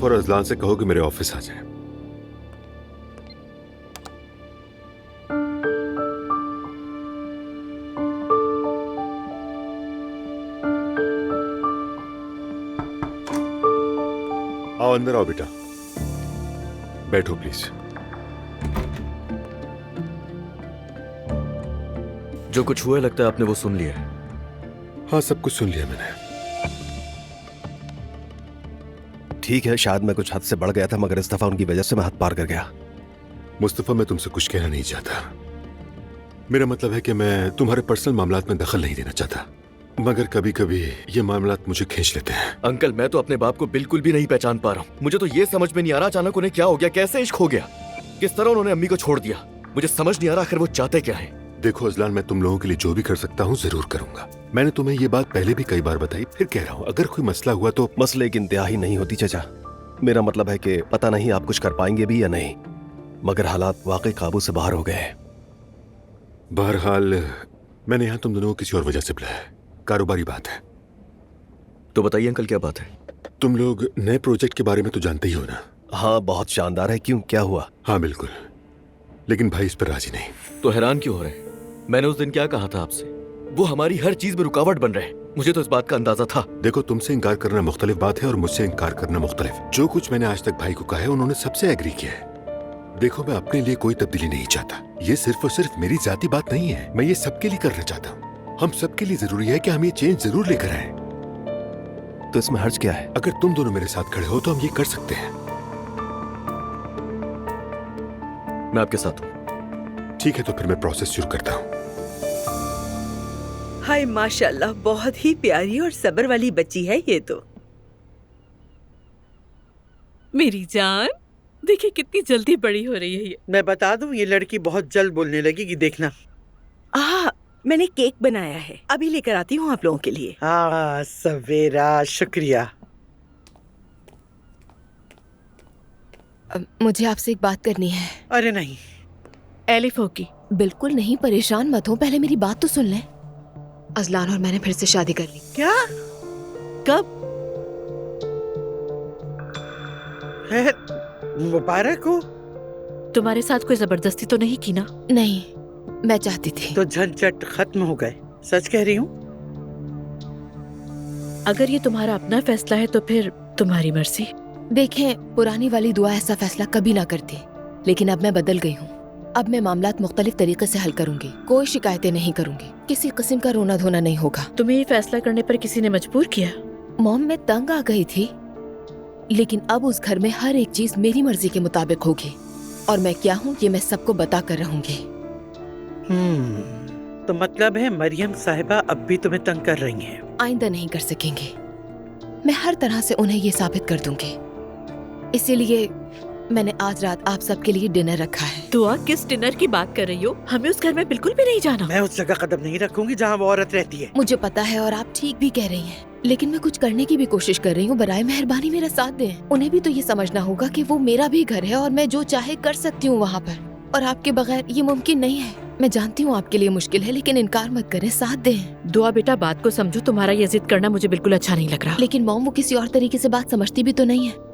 और अजलान से कहो कि मेरे ऑफिस आ जाए। आओ अंदर आओ बेटा, बैठो प्लीज। जो कुछ हुआ लगता है आपने वो सुन लिया है। हाँ, सब कुछ सुन लिया मैंने। ठीक है, शायद मैं कुछ हद से बढ़ गया था, मगर इस दफा उनकी वजह से मैं हद पार कर गया। मुस्तफा, मैं तुमसे कुछ कहना नहीं चाहता। मेरा मतलब है कि मैं तुम्हारे पर्सनल मामलात में दखल नहीं देना चाहता, मगर कभी कभी ये मामलात मुझे खींच लेते हैं। अंकल, मैं तो अपने बाप को बिल्कुल भी नहीं पहचान पा रहा हूँ। मुझे तो ये समझ में नहीं आ रहा अचानक उन्हें क्या हो गया, कैसे इश्क हो गया, किस तरह उन्होंने अम्मी को छोड़ दिया। मुझे समझ नहीं आ रहा आखिर वो चाहते क्या है। देखो अजलान, मैं तुम लोगों के लिए जो भी कर सकता हूँ जरूर करूंगा। मैंने तुम्हें ये बात पहले भी कई बार बताई, फिर कह रहा हूँ, अगर कोई मसला हुआ तो। मसले की इंतहा नहीं होती चाचा। मेरा मतलब है कि पता नहीं आप कुछ कर पाएंगे भी या नहीं, मगर हालात वाकई काबू से बाहर हो गए हैं। बहरहाल मैंने यहाँ तुम दोनों को किसी और वजह से बुलाया है, कारोबारी बात है। तो बताइए अंकल, क्या बात है? तुम लोग नए प्रोजेक्ट के बारे में तो जानते ही हो ना? हाँ, बहुत शानदार है। क्यों, क्या हुआ? हाँ बिल्कुल, लेकिन भाई इस पर राजी नहीं। तो हैरान क्यों हो रहे हैं? मैंने उस दिन क्या कहा था आपसे? वो हमारी हर चीज में रुकावट बन रहे हैं। मुझे तो इस बात का अंदाजा था। देखो, तुमसे इनकार करना मुख्तलिफ बात है और मुझसे इनकार करना मुख्तलिफ। जो कुछ मैंने आज तक भाई को कहा है उन्होंने सबसे एग्री किया है। देखो, मैं अपने लिए कोई तब्दीली नहीं चाहता। ये सिर्फ और सिर्फ मेरी जाती बात नहीं है, मैं ये सबके लिए करना चाहता हूँ। हम सबके लिए जरूरी है कि हम ये चेंज जरूर लेकर आए। तो इसमें हर्ज क्या है? अगर तुम दोनों मेरे साथ खड़े हो तो हम ये कर सकते हैं। मैं आपके साथ हूँ। ठीक है, तो फिर मैं प्रोसेस शुरू करता हूँ। हाय माशाल्लाह, बहुत ही प्यारी और सब्र वाली बच्ची है ये तो। मेरी जान, देखिए कितनी जल्दी बड़ी हो रही है ये। मैं बता दूं, ये लड़की बहुत जल्द बोलने लगेगी, देखना। मैंने केक बनाया है, अभी लेकर आती हूँ आप लोगों के लिए। हाँ सवेरा, शुक्रिया। मुझे आपसे एक बात करनी है। अरे नहीं, एलिफ होगी। बिल्कुल नहीं, परेशान मत हो, पहले मेरी बात तो सुन लें। अजलान और मैंने फिर से शादी कर ली। क्या? कब? है, मुबारक हो। तुम्हारे साथ कोई जबरदस्ती तो नहीं की ना? नहीं, मैं चाहती थी। तो झंझट खत्म हो गए। सच कह रही हूँ। अगर ये तुम्हारा अपना फैसला है तो फिर तुम्हारी मर्जी। देखें, पुरानी वाली दुआ ऐसा फैसला कभी ना करती, लेकिन अब मैं बदल गई हूँ। अब मैं मामलात मुख्तलिफ तरीके से हल करूंगी, कोई शिकायतें नहीं करूंगी, किसी किस्म का रोना धोना नहीं होगा। तुम्हें ये फैसला करने पर किसी ने मजबूर किया? मॉम, मैं तंग आ गई थी, लेकिन अब उस घर में हर एक चीज मेरी मर्जी के मुताबिक होगी, और मैं क्या हूँ ये मैं सबको बता कर रहूंगी। तो मतलब है मरियम साहिबा अब भी तुम्हें तंग कर रही हैं? आइंदा नहीं कर सकेंगे। मैं हर तरह से उन्हें ये साबित कर दूंगी। इसीलिए मैंने आज रात आप सबके लिए डिनर रखा है। दुआ, किस डिनर की बात कर रही हो? हमें उस घर में बिल्कुल भी नहीं जाना। मैं उस जगह कदम नहीं रखूंगी जहाँ वो औरत रहती है। मुझे पता है और आप ठीक भी कह रही हैं, लेकिन मैं कुछ करने की भी कोशिश कर रही हूँ। बराए मेहरबानी मेरा साथ दें। उन्हें भी तो ये समझना होगा कि वो मेरा भी घर है और मैं जो चाहे कर सकती हूँ वहाँ पर, और आपके बगैर ये मुमकिन नहीं है। मैं जानती हूँ आपके लिए मुश्किल है, लेकिन इनकार मत करें, साथ दें। दुआ बेटा, बात को समझो। तुम्हारा ये जिद करना मुझे बिल्कुल अच्छा नहीं लग रहा। लेकिन मॉम, वो किसी और तरीके से बात समझती भी तो नहीं है।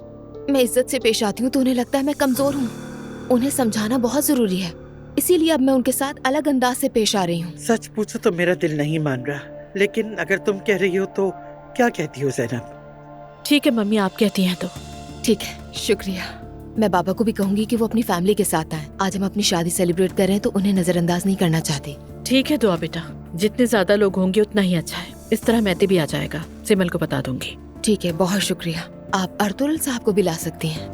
मैं इज्जत से पेश आती हूँ तो उन्हें लगता है मैं कमजोर हूँ। उन्हें समझाना बहुत जरूरी है, इसीलिए अब मैं उनके साथ अलग अंदाज से पेश आ रही हूँ। सच पूछो तो मेरा दिल नहीं मान रहा, लेकिन अगर तुम कह रही हो तो क्या कहती हो ज़ैनब? ठीक है मम्मी, आप कहती हैं तो। ठीक है, शुक्रिया। मैं बाबा को भी कहूंगी कि वो अपनी फैमिली के साथ आए। आज हम अपनी शादी सेलिब्रेट कर रहे हैं तो उन्हें नजरअंदाज नहीं करना चाहती। ठीक है दुआ बेटा, जितने ज्यादा लोग होंगे उतना ही अच्छा है। इस तरह मैते भी आ जाएगा, सिमल को बता दूंगी। ठीक है, बहुत शुक्रिया। आप अर्तुल साहब को भी ला सकती हैं।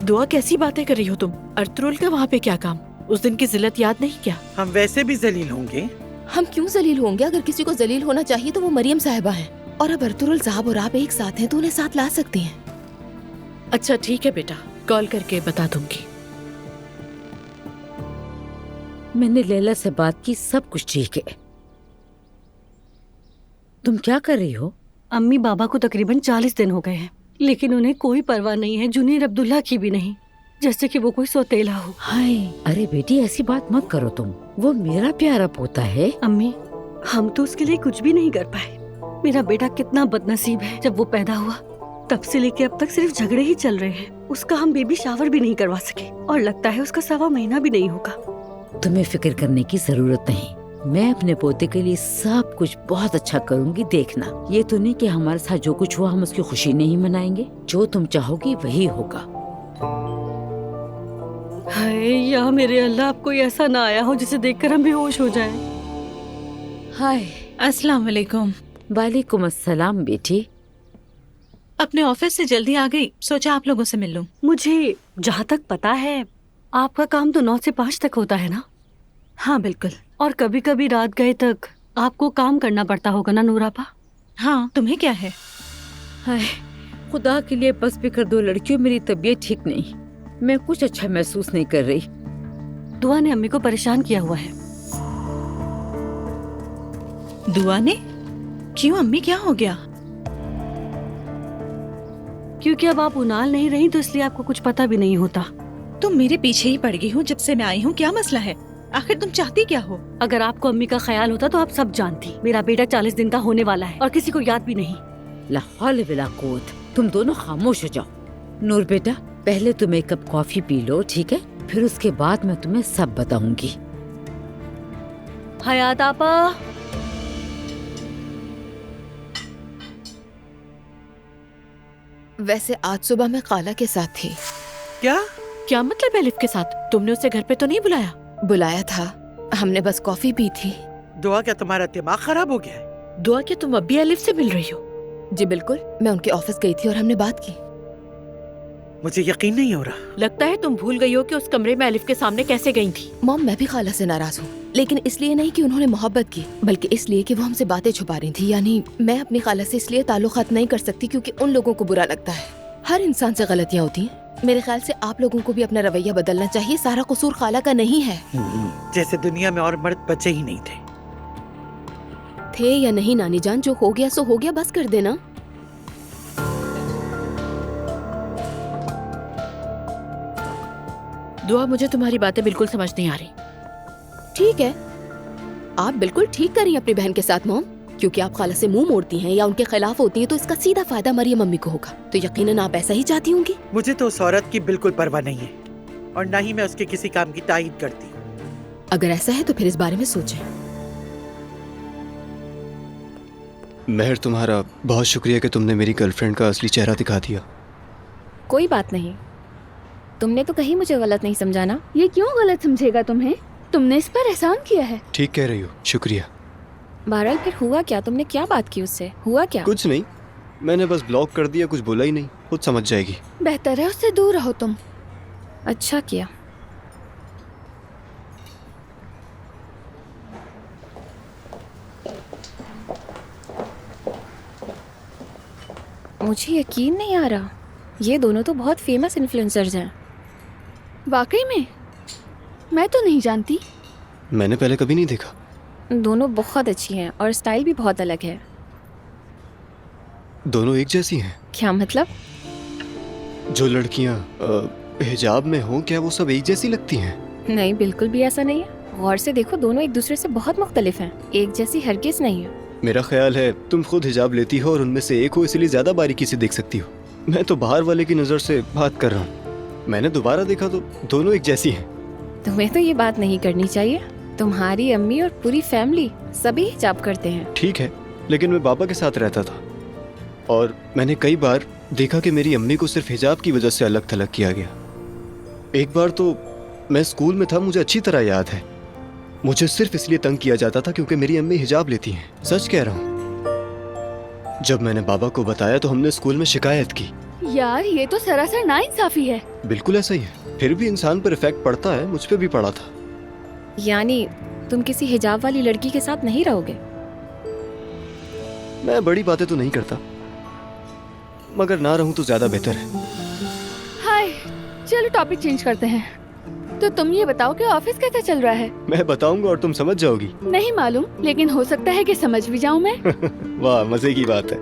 दुआ, कैसी बातें कर रही हो तुम? अर्तुल का वहाँ पे क्या काम? उस दिन की जिल्लत याद नहीं क्या? हम वैसे भी जलील होंगे। हम क्यों जलील होंगे? अगर किसी को जलील होना चाहिए तो वो मरियम साहिबा हैं, और अब अर्तुल साहब और आप एक साथ हैं तो उन्हें साथ ला सकती हैं। अच्छा ठीक है बेटा, कॉल करके बता दूंगी। मैंने लैला से बात की, सब कुछ ठीक है। तुम क्या कर रही हो? अम्मी, बाबा को तकरीबन 40 दिन हो गए हैं, लेकिन उन्हें कोई परवाह नहीं है, जुनीर अब्दुल्ला की भी नहीं, जैसे कि वो कोई सौतेला हो। हाय, अरे बेटी ऐसी बात मत करो तुम, वो मेरा प्यारा पोता है। अम्मी, हम तो उसके लिए कुछ भी नहीं कर पाए। मेरा बेटा कितना बदनसीब है, जब वो पैदा हुआ तब से लेके अब तक सिर्फ झगड़े ही चल रहे हैं। उसका हम बेबी शावर भी नहीं करवा सके और लगता है उसका 1.25 महीना भी नहीं होगा। तुम्हें फिक्र करने की जरूरत नहीं। मैं अपने पोते के लिए सब कुछ बहुत अच्छा करूंगी, देखना। ये तो नहीं कि हमारे साथ जो कुछ हुआ हम उसकी खुशी नहीं मनाएंगे। जो तुम चाहोगी वही होगा। हाय या मेरे अल्लाह, अब कोई ऐसा ना आया हो जिसे देखकर हम बेहोश हो जाएं। हाय। अस्सलाम वालेकुम। वालेकुम अस्सलाम बेटी। अपने ऑफिस से जल्दी आ गई, सोचा आप लोगों से मिल लूं। मुझे जहाँ तक पता है आपका काम तो 9 से 5 तक होता है ना? हाँ बिल्कुल। और कभी कभी रात गए तक आपको काम करना पड़ता होगा ना नूरापा? हाँ, तुम्हें क्या है? हाय, खुदा के लिए बस भी कर दो लड़कियों, मेरी तबीयत ठीक नहीं। मैं कुछ अच्छा महसूस नहीं कर रही। दुआ ने अम्मी को परेशान किया हुआ है। दुआ ने? क्यों अम्मी, क्या हो गया? क्योंकि अब आप उनाल नहीं रही तो इसलिए आपको कुछ पता भी नहीं होता। तुम मेरे पीछे ही पड़ गई हो जब से मैं आई हूँ। क्या मसला है? आखिर तुम चाहती क्या हो? अगर आपको अम्मी का ख्याल होता तो आप सब जानती। मेरा बेटा 40 दिन का होने वाला है और किसी को याद भी नहीं। ला हौल वला कुव्वत। तुम दोनों खामोश हो जाओ। नूर बेटा, पहले तुम एक कप कॉफी पी लो, ठीक है? फिर उसके बाद मैं तुम्हें सब बताऊंगी। हयात आपा। वैसे आज सुबह मैं खाला के साथ थी। क्या मतलब एलिफ के साथ? तुमने उसे घर पे तो नहीं बुलाया? बुलाया था, हमने बस कॉफी पी थी। दुआ, क्या तुम्हारा दिमाग खराब हो गया है? दुआ, क्या तुम अब भी एलिफ से मिल रही हो? जी बिल्कुल, मैं उनके ऑफिस गई थी और हमने बात की। मुझे यकीन नहीं हो रहा। लगता है तुम भूल गई हो कि उस कमरे में एलिफ के सामने कैसे गई थी। मॉम, मैं भी खाला से नाराज हूँ, लेकिन इसलिए नहीं कि उन्होंने मोहब्बत की, बल्कि इसलिए कि वो हमसे बातें छुपा रही थी। यानी मैं अपनी खाला से इसलिए ताल्लुकात नहीं कर सकती क्योंकि उन लोगों को बुरा लगता है। हर इंसान से गलतियाँ होती हैं। मेरे ख्याल से आप लोगों को भी अपना रवैया बदलना चाहिए। सारा कसूर खाला का नहीं है। जैसे दुनिया में और मर्द बचे ही नहीं थे या नहीं नानी जान, जो हो गया सो हो गया, बस कर देना। दुआ, मुझे तुम्हारी बातें बिल्कुल समझ नहीं आ रही। ठीक है, आप बिल्कुल ठीक करिए अपनी बहन के साथ मॉम, क्योंकि आप खाला से मुंह मोड़ती हैं या उनके खिलाफ होती हैं तो इसका सीधा फायदा मरियम मम्मी को होगा। तो यकीनन आप ऐसा ही चाहती होंगी। मुझे तो उस औरत की बिल्कुल परवाह नहीं है और न ही मैं उसके किसी काम की तायीद करती। अगर ऐसा है तो फिर इस बारे में सोचें। महर, तुम्हारा बहुत शुक्रिया कि तुमने मेरी गर्लफ्रेंड का असली चेहरा दिखा दिया। कोई बात नहीं, तुमने तो कहीं मुझे गलत नहीं समझा ना। ये क्यों गलत समझेगा तुम्हें? तुमने इस पर एहसान किया है। ठीक कह रही हो, शुक्रिया। बहरहाल फिर हुआ क्या? तुमने क्या बात की उससे? हुआ क्या? कुछ नहीं, मैंने बस ब्लॉक कर दिया, कुछ बोला ही नहीं। खुद समझ जाएगी। बेहतर है उससे दूर रहो तुम। अच्छा किया। मुझे यकीन नहीं आ रहा, ये दोनों तो बहुत फेमस इन्फ्लुएंसर्स हैं। वाकई में? मैं तो नहीं जानती। मैंने पहले कभी नहीं देखा। दोनों बहुत अच्छी हैं और स्टाइल भी बहुत अलग है। दोनों एक जैसी हैं? क्या मतलब? जो लड़कियां हिजाब में हों, क्या वो सब एक जैसी लगती हैं? नहीं, बिल्कुल भी ऐसा नहीं है। गौर से देखो, दोनों एक दूसरे से बहुत मुख्तलिफ हैं। एक जैसी हरगिज़ नहीं है। मेरा ख्याल है तुम खुद हिजाब लेती हो और उनमें से एक हो, इसलिए ज्यादा बारीकी से देख सकती हो। मैं तो बाहर वाले की नजर से बात कर रहा हूँ। मैंने दोबारा देखा तो दोनों एक जैसी हैं। तुम्हें तो ये बात नहीं करनी चाहिए। तुम्हारी अम्मी और पूरी फैमिली सभी हिजाब करते हैं। ठीक है, लेकिन मैं पापा के साथ रहता था और मैंने कई बार देखा कि मेरी अम्मी को सिर्फ हिजाब की वजह से अलग थलग किया गया। एक बार तो मैं स्कूल में था, मुझे अच्छी तरह याद है, मुझे सिर्फ इसलिए तंग किया जाता था क्योंकि मेरी अम्मी हिजाब लेती हैं। सच कह रहा हूँ। जब मैंने बाबा को बताया तो हमने स्कूल में शिकायत की। यार, ये तो सरासर नाइंसाफी है। बिल्कुल ऐसा ही है। फिर भी इंसान पर इफेक्ट पड़ता है, मुझ पे भी पड़ा था। यानी तुम किसी हिजाब वाली लड़की के साथ नहीं रहोगे? मैं बड़ी बातें तो नहीं करता, मगर ना रहूं तो ज्यादा बेहतर है। हाय, चलो टॉपिक चेंज करते हैं। तो तुम ये बताओ कि ऑफिस कैसा चल रहा है? मैं बताऊंगा और तुम समझ जाओगी। नहीं मालूम, लेकिन हो सकता है कि समझ भी जाऊं मैं। वाह, मजे की बात है।